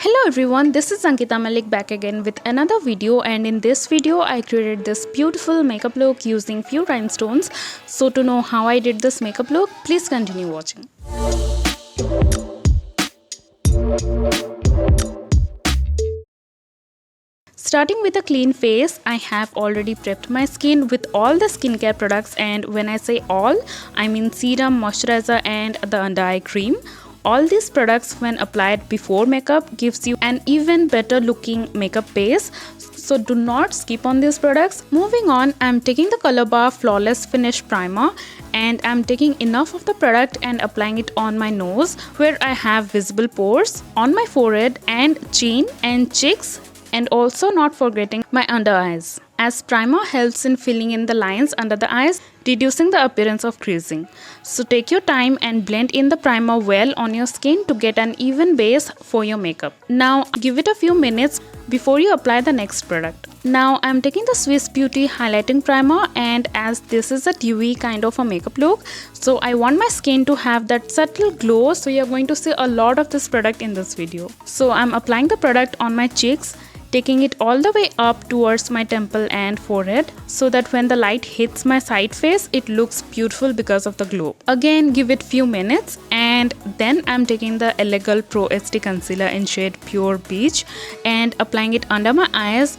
Hello everyone, this is Ankita Mallick back again with another video, and in this video I created this beautiful makeup look using few rhinestones. So to know how I did this makeup look, please continue watching. Starting with a clean face, I have already prepped my skin with all the skincare products, and when I say all, I mean serum, moisturizer and the under eye cream. All these products when applied before makeup gives you an even better looking makeup base, so do not skip on these products. Moving on, I'm taking the Colorbar Flawless Finish Primer and I'm taking enough of the product and applying it on my nose where I have visible pores, on my forehead and chin and cheeks, and also not forgetting my under eyes, as primer helps in filling in the lines under the eyes, reducing the appearance of creasing. So take your time and blend in the primer well on your skin to get an even base for your makeup. Now give it a few minutes before you apply the next product. Now I'm taking the Swiss Beauty highlighting primer, and as this is a dewy kind of a makeup look, so I want my skin to have that subtle glow, so you're going to see a lot of this product in this video. So I'm applying the product on my cheeks, taking it all the way up towards my temple and forehead so that when the light hits my side face, it looks beautiful because of the glow. Again, give it few minutes, and then I'm taking the Elegant Pro HD Concealer in shade Pure Beige and applying it under my eyes.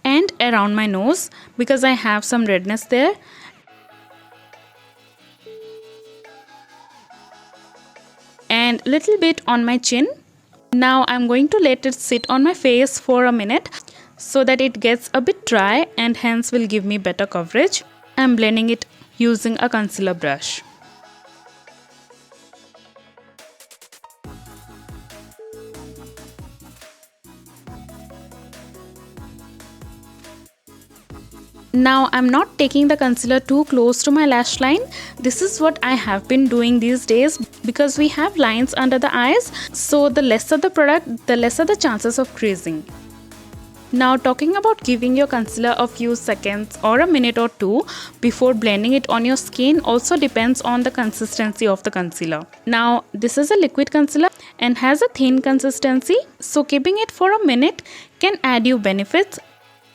And around my nose because I have some redness there. And little bit on my chin. Now I'm going to let it sit on my face for a minute so that it gets a bit dry and hence will give me better coverage. I'm blending it using a concealer brush. Now I'm not taking the concealer too close to my lash line. This is what I have been doing these days because we have lines under the eyes, so the lesser the product, the lesser the chances of creasing. Now talking about giving your concealer a few seconds or a minute or two before blending it on your skin also depends on the consistency of the concealer. Now this is a liquid concealer and has a thin consistency, so keeping it for a minute can add you benefits.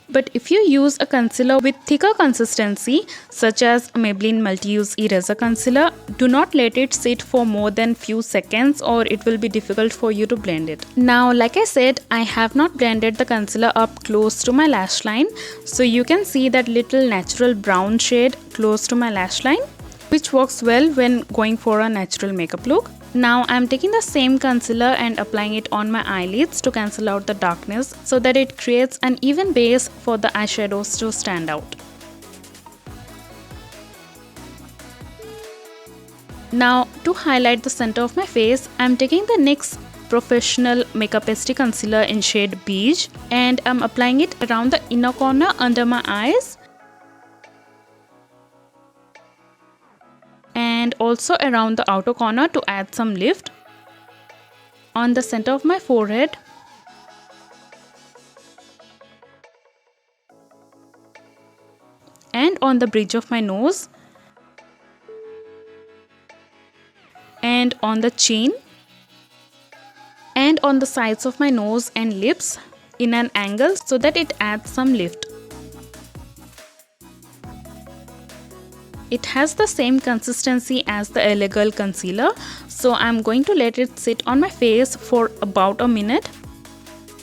But if you use a concealer with thicker consistency such as Maybelline Multi-Use Eraser Concealer, do not let it sit for more than few seconds or it will be difficult for you to blend it. Now like I said, I have not blended the concealer up close to my lash line, so you can see that little natural brown shade close to my lash line, which works well when going for a natural makeup look. Now I'm taking the same concealer and applying it on my eyelids to cancel out the darkness so that it creates an even base for the eyeshadows to stand out. Now to highlight the center of my face, I'm taking the NYX Professional Makeup SD Concealer in shade Beige and I'm applying it around the inner corner under my eyes and also around the outer corner to add some lift, on the center of my forehead, and on the bridge of my nose, and on the chin, and on the sides of my nose and lips in an angle so that it adds some lift. It has the same consistency as the Elegant concealer, so I'm going to let it sit on my face for about a minute.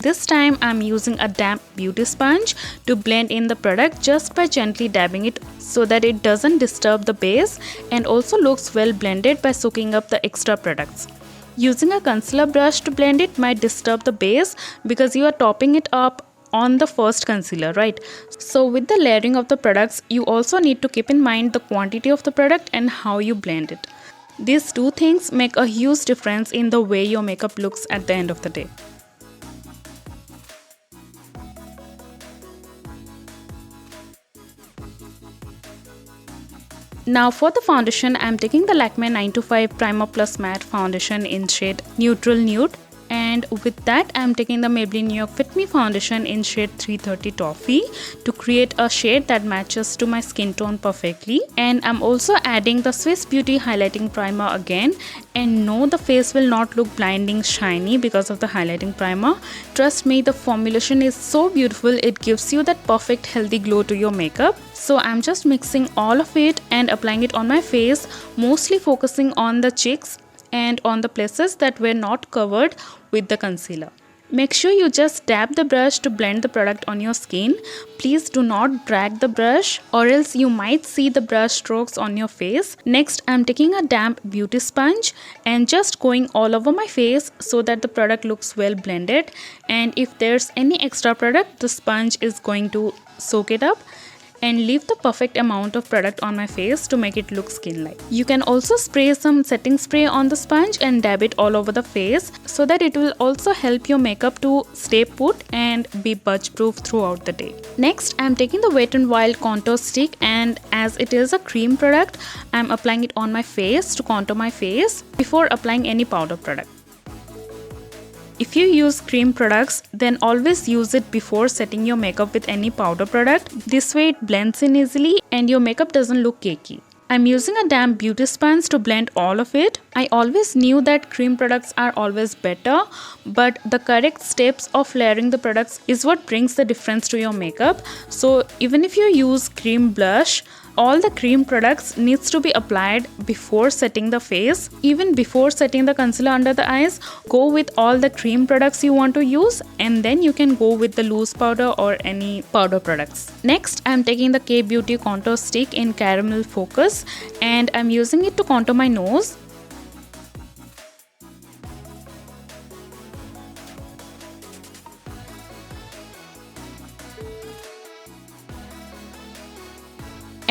This time I'm using a damp beauty sponge to blend in the product just by gently dabbing it so that it doesn't disturb the base and also looks well blended by soaking up the extra products. Using a concealer brush to blend it might disturb the base because you are topping it up on the first concealer, right? So with the layering of the products, you also need to keep in mind the quantity of the product and how you blend it. These two things make a huge difference in the way your makeup looks at the end of the day. Now for the foundation, I'm taking the Lakme 925 Primer+Matte foundation in shade Neutral Nude, and And with that, I'm taking the Maybelline New York Fit Me foundation in shade 330 Toffee to create a shade that matches to my skin tone perfectly. And I'm also adding the Swiss Beauty highlighting primer again. And no, the face will not look blinding shiny because of the highlighting primer. Trust me, the formulation is so beautiful. It gives you that perfect healthy glow to your makeup. So I'm just mixing all of it and applying it on my face, mostly focusing on the cheeks and on the places that were not covered with the concealer. Make sure you just dab the brush to blend the product on your skin. Please do not drag the brush or else you might see the brush strokes on your face. Next, I'm taking a damp beauty sponge and just going all over my face so that the product looks well blended. And if there's any extra product, the sponge is going to soak it up and leave the perfect amount of product on my face to make it look skin-like. You can also spray some setting spray on the sponge and dab it all over the face so that it will also help your makeup to stay put and be budge proof throughout the day. Next, I'm taking the Wet n Wild contour stick, and as it is a cream product, I'm applying it on my face to contour my face before applying any powder product. If you use cream products, then always use it before setting your makeup with any powder product. This way it blends in easily and your makeup doesn't look cakey. I'm using a damp beauty sponge to blend all of it. I always knew that cream products are always better, but the correct steps of layering the products is what brings the difference to your makeup. So even if you use cream blush, all the cream products needs to be applied before setting the face. Even before setting the concealer under the eyes, go with all the cream products you want to use, and then you can go with the loose powder or any powder products. Next, I'm taking the K Beauty contour stick in caramel focus and I'm using it to contour my nose.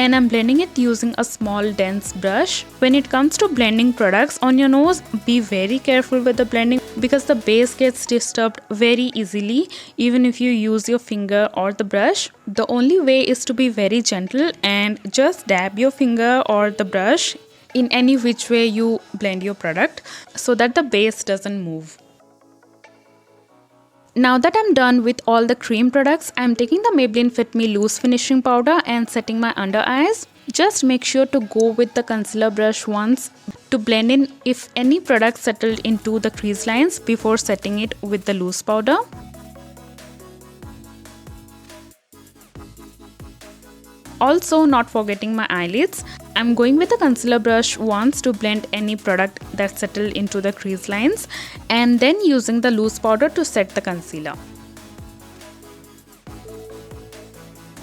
And I'm blending it using a small dense brush. When it comes to blending products on your nose, be very careful with the blending because the base gets disturbed very easily even if you use your finger or the brush. The only way is to be very gentle and just dab your finger or the brush in any which way you blend your product so that the base doesn't move. Now that I'm done with all the cream products, I'm taking the Maybelline Fit Me Loose Finishing Powder and setting my under eyes. Just make sure to go with the concealer brush once to blend in if any product settled into the crease lines before setting it with the loose powder. Also, not forgetting my eyelids, I'm going with the concealer brush once to blend any product that settled into the crease lines and then using the loose powder to set the concealer.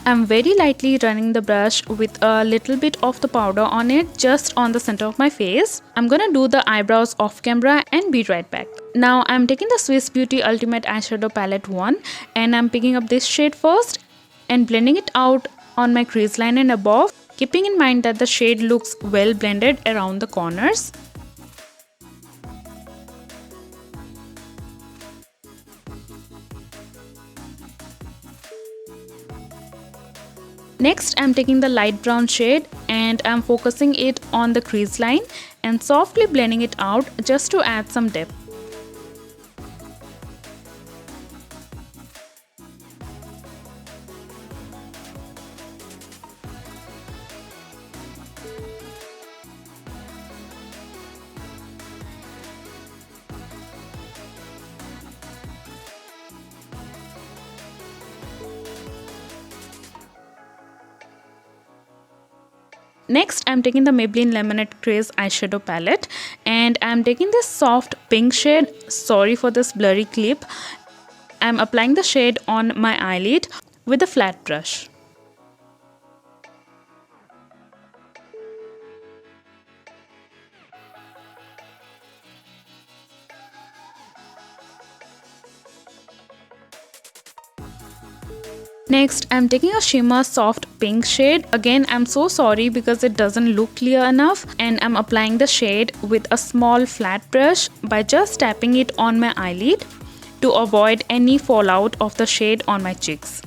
I'm very lightly running the brush with a little bit of the powder on it just on the center of my face. I'm gonna do the eyebrows off camera and be right back. Now I'm taking the Swiss Beauty Ultimate Eyeshadow Palette 1 and I'm picking up this shade first and blending it out on my crease line and above, keeping in mind that the shade looks well blended around the corners. Next, I'm taking the light brown shade and I'm focusing it on the crease line and softly blending it out just to add some depth. Next, I'm taking the Maybelline Lemonade Craze eyeshadow palette and I'm taking this soft pink shade. Sorry for this blurry clip. I'm applying the shade on my eyelid with a flat brush. Next, I'm taking a shimmer soft pink shade. Again, I'm so sorry because it doesn't look clear enough, and I'm applying the shade with a small flat brush by just tapping it on my eyelid to avoid any fallout of the shade on my cheeks.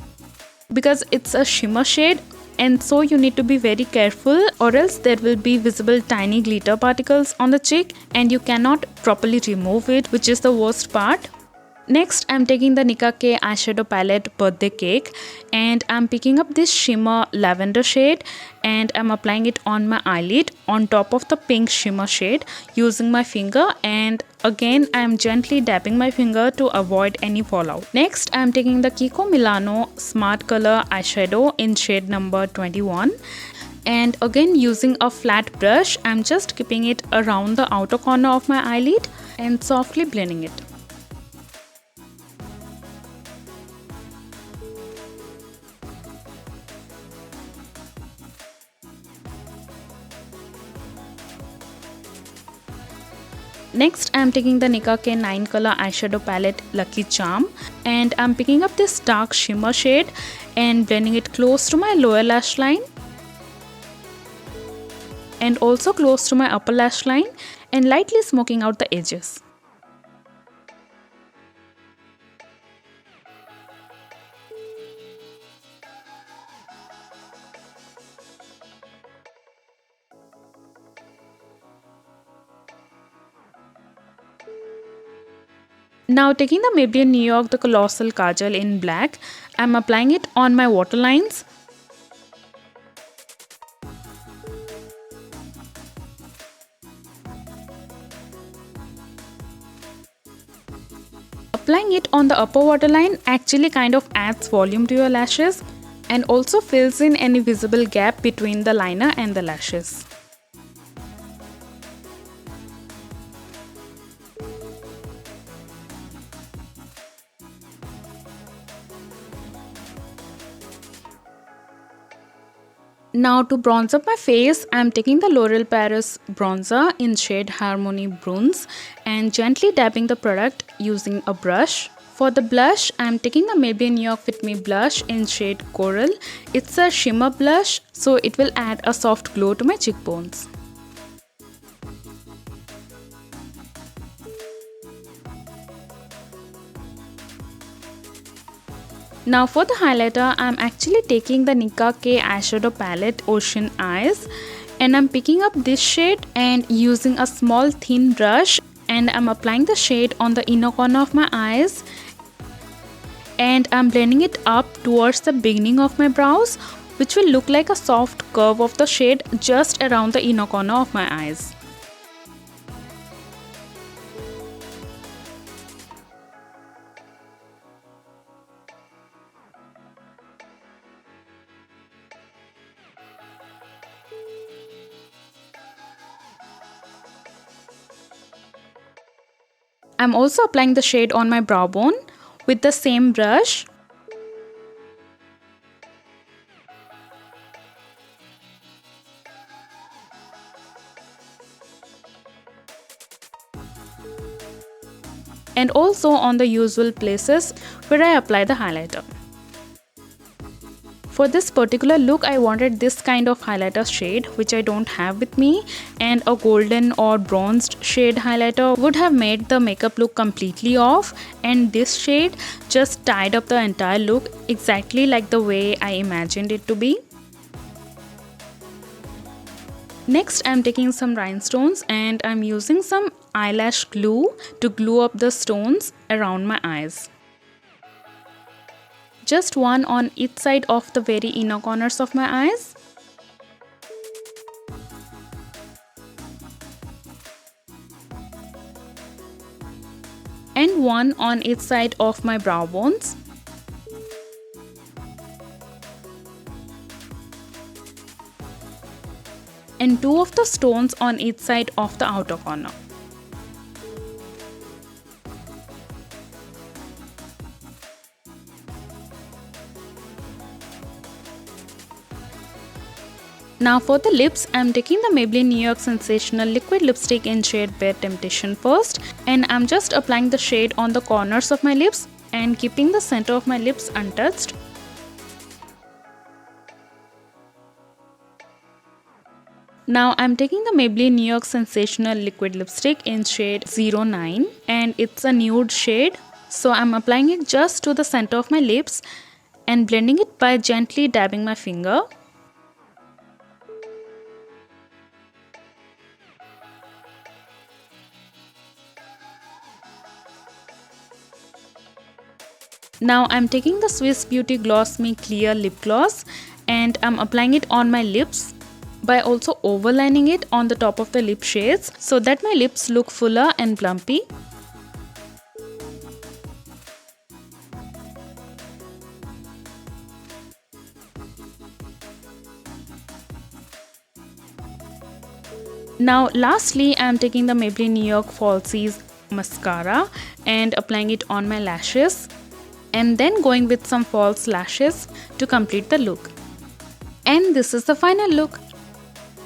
Because it's a shimmer shade, and so you need to be very careful or else there will be visible tiny glitter particles on the cheek and you cannot properly remove it, which is the worst part. Next, I'm taking the Nicka eyeshadow palette Birthday Cake, and I'm picking up this shimmer lavender shade, and I'm applying it on my eyelid on top of the pink shimmer shade using my finger, and again I'm gently dabbing my finger to avoid any fallout. Next, I'm taking the Kiko Milano Smart Color eyeshadow in shade number 21. And again, using a flat brush, I'm just keeping it around the outer corner of my eyelid and softly blending it. Next, I'm taking the Nicka 9 color eyeshadow palette Lucky Charm, and I'm picking up this dark shimmer shade and blending it close to my lower lash line and also close to my upper lash line and lightly smoking out the edges. Now taking the Maybelline New York the Colossal Kajal in black, I'm applying it on my waterlines. Applying it on the upper waterline actually kind of adds volume to your lashes and also fills in any visible gap between the liner and the lashes. Now to bronze up my face, I am taking the L'Oreal Paris bronzer in shade Harmonie Brunes and gently dabbing the product using a brush. For the blush, I am taking the Maybelline New York Fit Me blush in shade Coral. It's a shimmer blush, so it will add a soft glow to my cheekbones. Now for the highlighter, I'm actually taking the Nicka eyeshadow palette Ocean Eyes, and I'm picking up this shade and using a small thin brush, and I'm applying the shade on the inner corner of my eyes, and I'm blending it up towards the beginning of my brows, which will look like a soft curve of the shade just around the inner corner of my eyes. I'm also applying the shade on my brow bone with the same brush. And also on the usual places where I apply the highlighter. For this particular look, I wanted this kind of highlighter shade, which I don't have with me, and a golden or bronzed shade highlighter would have made the makeup look completely off, and this shade just tied up the entire look exactly like the way I imagined it to be. Next, I'm taking some rhinestones and I'm using some eyelash glue to glue up the stones around my eyes. Just one on each side of the very inner corners of my eyes. And one on each side of my brow bones. And two of the stones on each side of the outer corner. Now for the lips, I am taking the Maybelline New York Sensational liquid lipstick in shade Bare Temptation first, and I am just applying the shade on the corners of my lips and keeping the center of my lips untouched. Now I'm taking the Maybelline New York Sensational liquid lipstick in shade 09 and it's a nude shade. So I'm applying it just to the center of my lips and blending it by gently dabbing my finger. Now I'm taking the Swiss Beauty Gloss Me Clear Lip Gloss and I'm applying it on my lips by also overlining it on the top of the lip shades so that my lips look fuller and plumpy. Now lastly, I am taking the Maybelline New York Falsies mascara and applying it on my lashes and then going with some false lashes to complete the look. And this is the final look.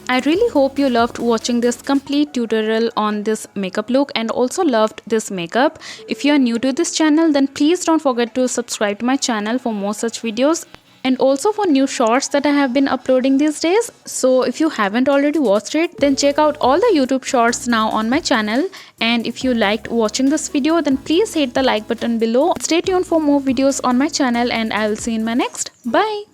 I really hope you loved watching this complete tutorial on this makeup look and also loved this makeup. If you are new to this channel, then please don't forget to subscribe to my channel for more such videos and also for new shorts that I have been uploading these days. So if you haven't already watched it, then check out all the YouTube shorts now on my channel. And if you liked watching this video, then please hit the like button below. Stay tuned for more videos on my channel and I will see you in my next. Bye!